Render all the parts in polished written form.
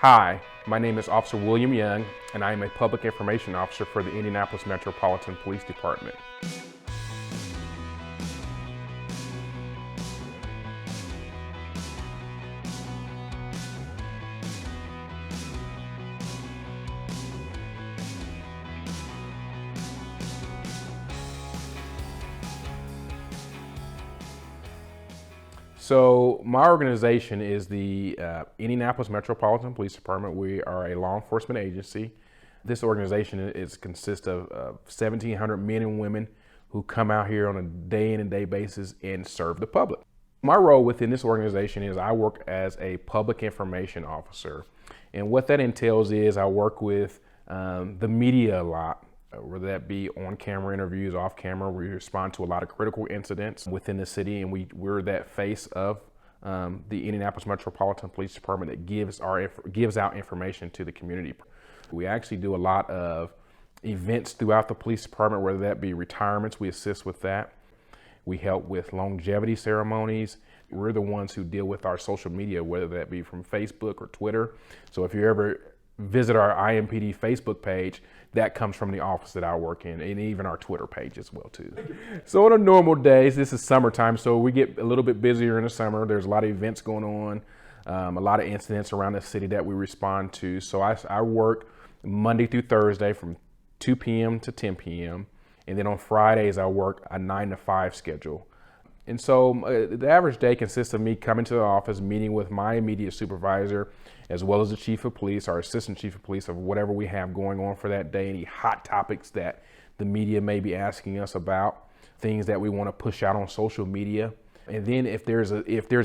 Hi, my name is Officer William Young, and I am a Public Information Officer for the Indianapolis Metropolitan Police Department. So my organization is the Indianapolis Metropolitan Police Department. We are a law enforcement agency. This organization consists of 1,700 men and women who come out here on a day in and day basis and serve the public. My role within this organization is I work as a public information officer. And what that entails is I work with the media a lot, whether that be on-camera interviews, off-camera. We respond to a lot of critical incidents within the city, and we're that face of the Indianapolis Metropolitan Police Department that gives out information to the community. We actually do a lot of events throughout the police department, whether that be retirements. We assist with that. We help with longevity ceremonies. We're the ones who deal with our social media, whether that be from Facebook or Twitter. So if you ever visit our IMPD Facebook page, that comes from the office that I work in, and even our Twitter page as well too. So on a normal days, this is summertime, so we get a little bit busier in the summer. There's a lot of events going on, a lot of incidents around the city that we respond to. So I work Monday through Thursday from 2 p.m. to 10 p.m. And then on Fridays, I work a 9 to 5 schedule. And so the average day consists of me coming to the office, meeting with my immediate supervisor, as well as the chief of police, our assistant chief of police, of whatever we have going on for that day, any hot topics that the media may be asking us about, things that we want to push out on social media. And then if there's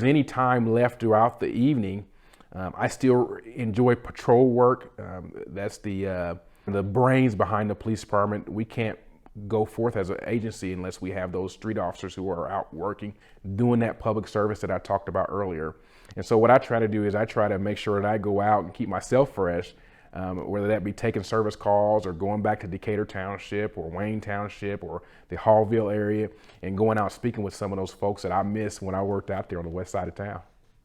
any time left throughout the evening, I still enjoy patrol work. That's the brains behind the police department. We can't go forth as an agency unless we have those street officers who are out working, doing that public service that I talked about earlier. And so what I try to do is I try to make sure that I go out and keep myself fresh, whether that be taking service calls or going back to Decatur Township or Wayne Township or the Hallville area and going out speaking with some of those folks that I missed when I worked out there on the west side of town.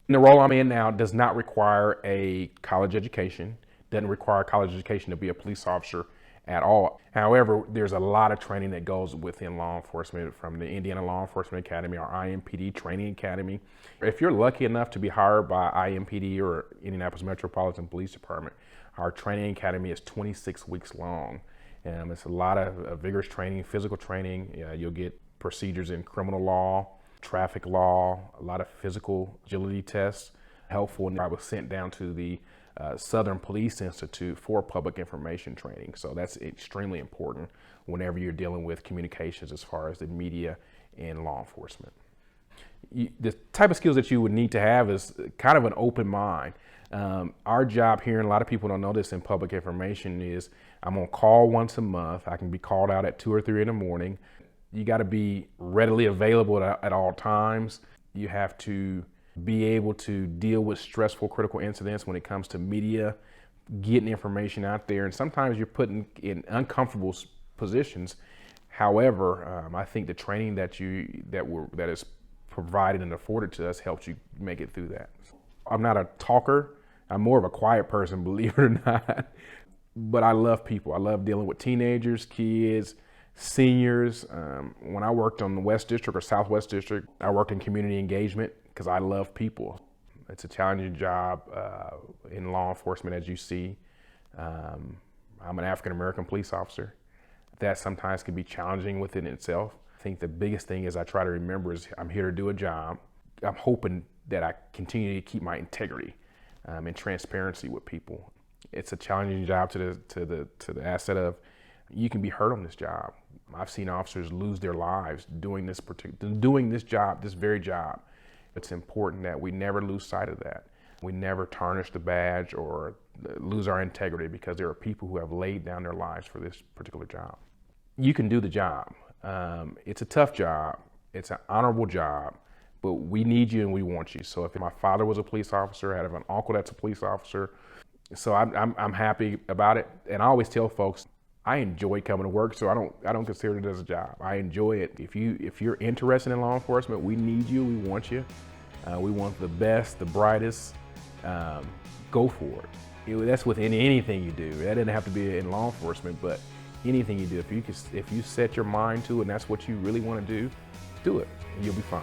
And the role I'm in now does not require a college education, doesn't require a college education to be a police officer at all. However, there's a lot of training that goes within law enforcement from the Indiana Law Enforcement Academy, our IMPD Training Academy. If you're lucky enough to be hired by IMPD or Indianapolis Metropolitan Police Department, our training academy is 26 weeks long. It's a lot of vigorous training, physical training. You'll get procedures in criminal law, traffic law, a lot of physical agility tests, helpful. And I was sent down to the Southern Police Institute for public information training. So that's extremely important whenever you're dealing with communications as far as the media and law enforcement. The type of skills that you would need to have is kind of an open mind. Our job here, and a lot of people don't know this in public information, is I'm on call once a month. I can be called out at 2 or 3 in the morning. You got to be readily available at all times. You have to be able to deal with stressful, critical incidents when it comes to media, getting information out there. And sometimes you're put in uncomfortable positions. However, I think the training that is provided and afforded to us helps you make it through that. I'm not a talker. I'm more of a quiet person, believe it or not. But I love people. I love dealing with teenagers, kids, seniors. When I worked on the West District or Southwest District, I worked in community engagement because I love people. It's a challenging job in law enforcement, as you see. I'm an African-American police officer. That sometimes can be challenging within itself. I think the biggest thing is I try to remember is I'm here to do a job. I'm hoping that I continue to keep my integrity and transparency with people. It's a challenging job to the asset of you can be hurt on this job. I've seen officers lose their lives doing this job, this very job. It's important that we never lose sight of that. We never tarnish the badge or lose our integrity because there are people who have laid down their lives for this particular job. You can do the job. It's a tough job. It's an honorable job, but we need you and we want you. So if my father was a police officer, I have an uncle that's a police officer, so I'm happy about it. And I always tell folks, I enjoy coming to work, so I don't consider it as a job. I enjoy it. If you're interested in law enforcement, we need you. We want you. We want the best, the brightest, go for it. That's with anything you do. That doesn't have to be in law enforcement, but anything you do. If you set your mind to it and that's what you really want to do it, and you'll be fine.